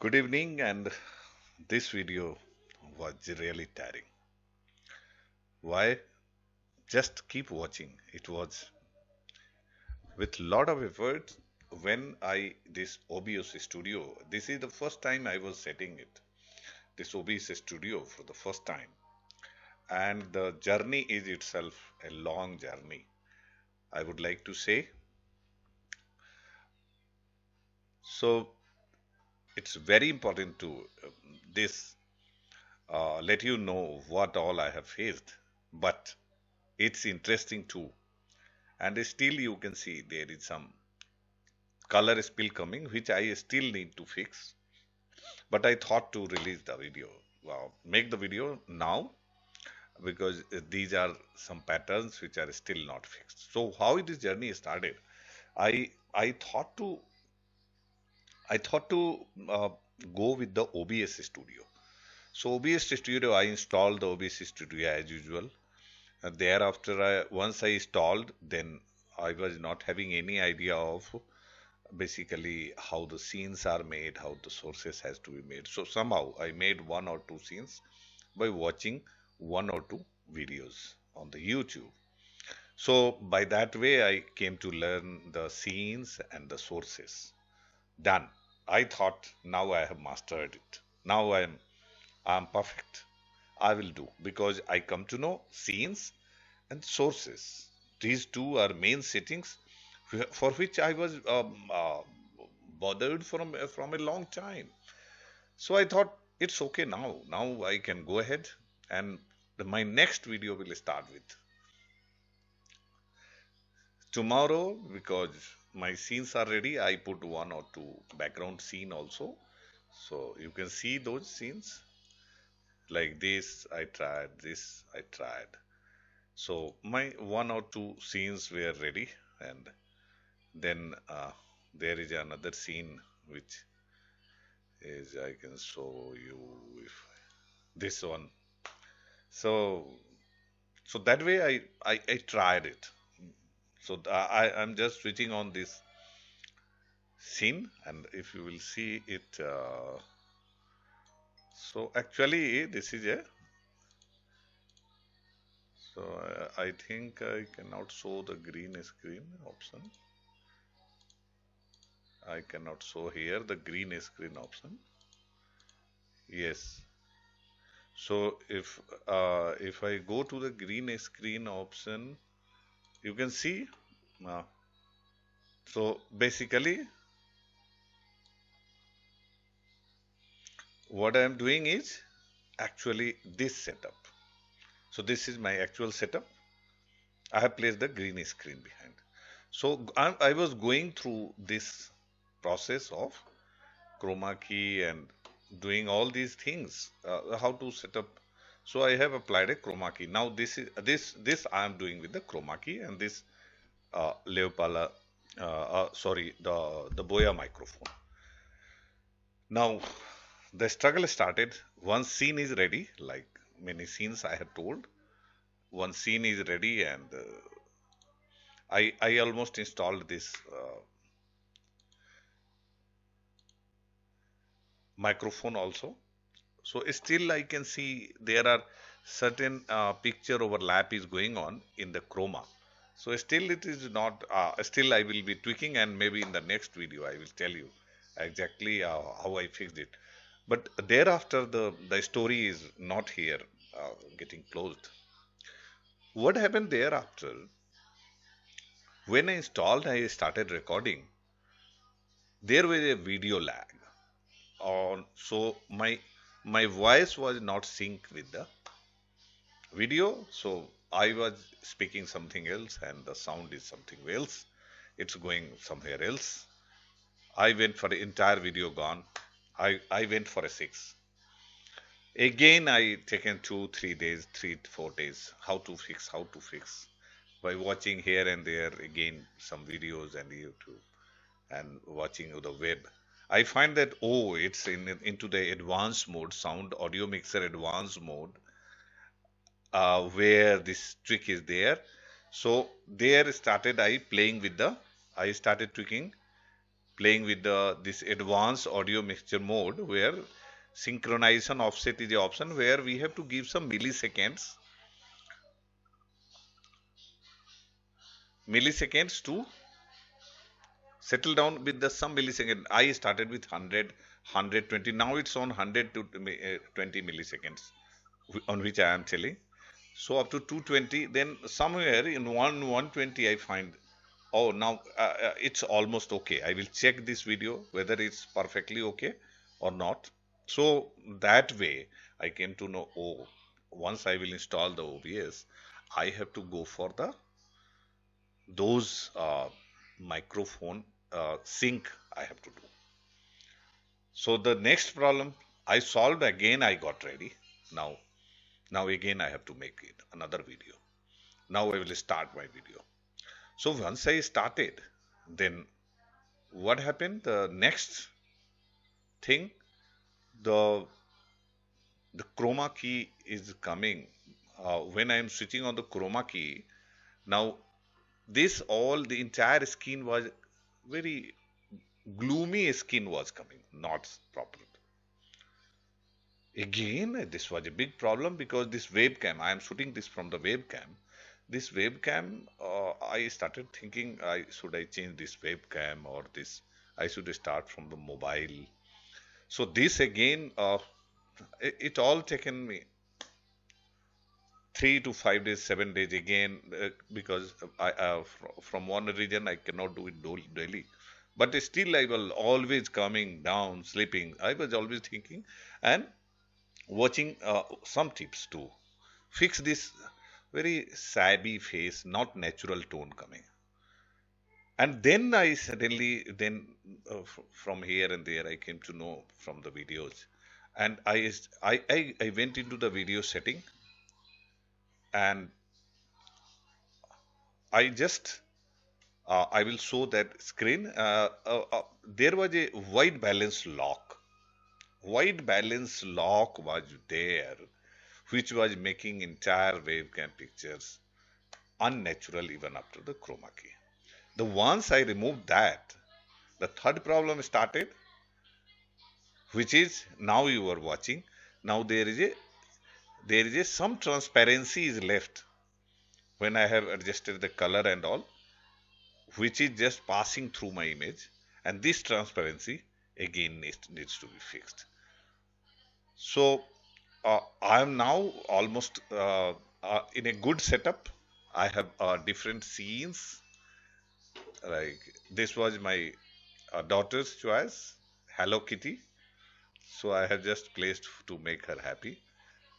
Good evening, and this video was really tiring. Why? Just keep watching. It was with lot of effort when I this OBS studio. This is the first time I was setting it. This OBS studio for the first time, and the journey is itself a long journey. I would like to say so. It's very important to this let you know what all I have faced, but it's interesting too. And still you can see there is some color spill coming which I still need to fix, but I thought to release the video, make the video now, because these are some patterns which are still not fixed. So how this journey started, I thought to I thought to go with the OBS studio. So OBS studio, I installed the OBS studio as usual. Thereafter, once I installed, then I was not having any idea of basically how the scenes are made, how the sources has to be made. So somehow I made one or two scenes by watching one or two videos on the YouTube. So by that way I came to learn the scenes and the sources. Done. I thought now I have mastered it. Now I'm perfect. I will do because I come to know scenes and sources. These two are main settings for which I was bothered from a long time. So I thought it's okay now. Now I can go ahead and my next video will start with tomorrow because my scenes are ready. I put one or two background scene also. So you can see those scenes like this. I tried this. I tried. So my one or two scenes were ready, and then there is another scene which is I can show you if this one. So so that way I tried it. So I'm just switching on this scene, and if you will see it, so actually this is a so I think I cannot show the green screen option. I cannot show here the green screen option. Yes. So if I go to the green screen option, you can see. Uh, so basically, what I am doing is actually this setup. So this is my actual setup. I have placed the green screen behind. So I was going through this process of chroma key and doing all these things, how to set up. So I have applied a chroma key. Now this I am doing with the chroma key and this Leopala, sorry, the Boya microphone. Now the struggle started. One scene is ready, like many scenes I have told. One scene is ready, and I almost installed this microphone also. So still I can see there are certain picture overlap is going on in the chroma. So still it is not, still I will be tweaking, and maybe in the next video I will tell you exactly how I fixed it. But thereafter the story is not here getting closed. What happened thereafter? When I installed, I started recording. There was a video lag on, so my voice was not synced with the video. So I was speaking something else and the sound is something else. It's going somewhere else. I went for the entire video gone. I went for a 6. Again, I taken 2, 3 days, 3, 4 days. How to fix by watching here and there again some videos and YouTube and watching the web. I find that oh, it's into the advanced mode, sound audio mixer advanced mode, where this trick is there. So there started I playing with the, I started tweaking playing with the this advanced audio mixture mode where synchronization offset is the option where we have to give some milliseconds to settle down with the some millisecond. I started with 100, 120. Now it's on 100 to 20 milliseconds on which I am telling. So up to 220, then somewhere in 120 I find, oh, now it's almost okay. I will check this video whether it's perfectly okay or not. So that way I came to know, oh, once I will install the OBS, I have to go for the those microphone sync I have to do. So the next problem I solved, again I got ready. Now again I have to make it another video. Now I will start my video. So once I started, then what happened? The next thing, the the chroma key is coming. When I am switching on the chroma key, now this all the entire screen was very gloomy skin was coming, not proper. Again, this was a big problem because this webcam, I am shooting this from the webcam. This webcam, I started thinking, should I change this webcam or this? I should start from the mobile. So this again, it all taken me 3 to 5 days, 7 days again, because from one region I cannot do it daily. But still, I was always coming down, sleeping. I was always thinking and watching some tips to fix this very sabby face, not natural tone coming. And then I suddenly, then from here and there, I came to know from the videos, and I went into the video setting, and I just I will show that screen. There was a white balance lock. White balance lock was there, which was making entire webcam pictures unnatural even after the chroma key. The once I removed that, the third problem started, which is now you are watching. Now there is a some transparency is left when I have adjusted the color and all, which is just passing through my image, and this transparency again needs to be fixed. So I am now almost in a good setup. I have different scenes. Like this was my daughter's choice, Hello Kitty. So I have just placed to make her happy.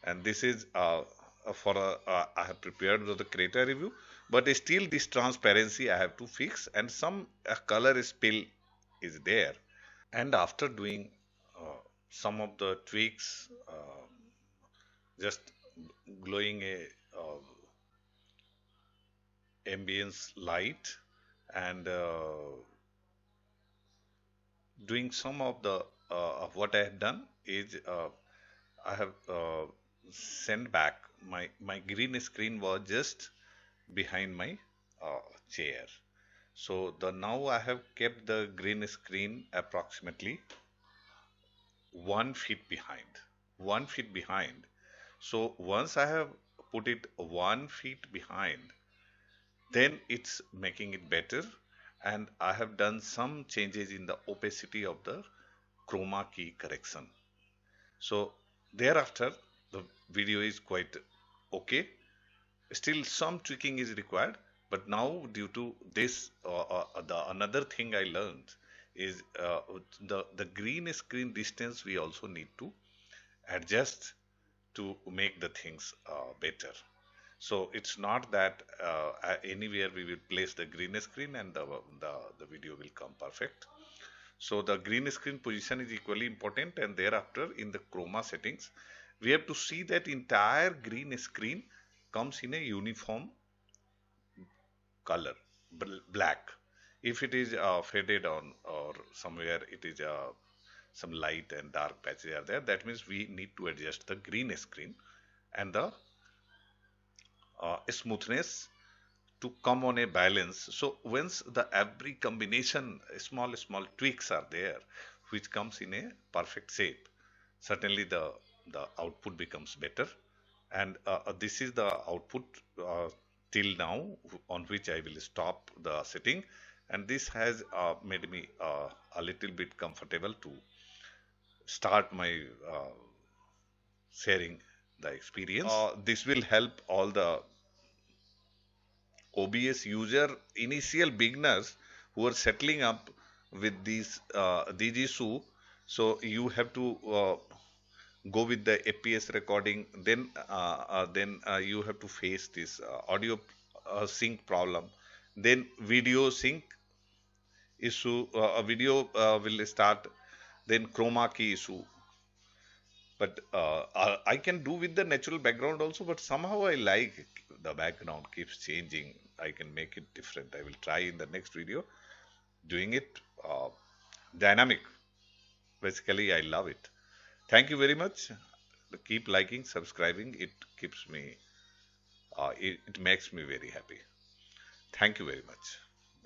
And this is I have prepared the creator review, but still this transparency I have to fix, and some color spill is there. And after doing some of the tweaks, just glowing a ambience light and doing some of the of what I have done is I have sent back my green screen was just behind my chair. So the now I have kept the green screen approximately 1 feet behind. 1 feet behind. So once I have put it 1 feet behind, then it's making it better. And I have done some changes in the opacity of the chroma key correction. So thereafter the video is quite okay. Still some tweaking is required, but now due to this the another thing I learned is the green screen distance we also need to adjust to make the things better. So it's not that anywhere we will place the green screen and the video will come perfect. So the green screen position is equally important, and thereafter in the chroma settings we have to see that entire green screen comes in a uniform color, black. If it is faded on or somewhere it is some light and dark patches are there, that means we need to adjust the green screen and the smoothness to come on a balance. So once the every combination, small tweaks are there, which comes in a perfect shape, certainly the output becomes better. And this is the output till now, on which I will stop the setting. And this has made me a little bit comfortable to start my sharing the experience. This will help all the OBS user, initial beginners who are settling up with these issue. So you have to go with the APS recording. Then you have to face this audio sync problem. Then video sync issue. A video will start. Then chroma key issue. But I can do with the natural background also, but somehow I like the background keeps changing. I can make it different. I will try in the next video doing it dynamic. Basically, I love it. Thank you very much. Keep liking, subscribing. It keeps me, it makes me very happy. Thank you very much.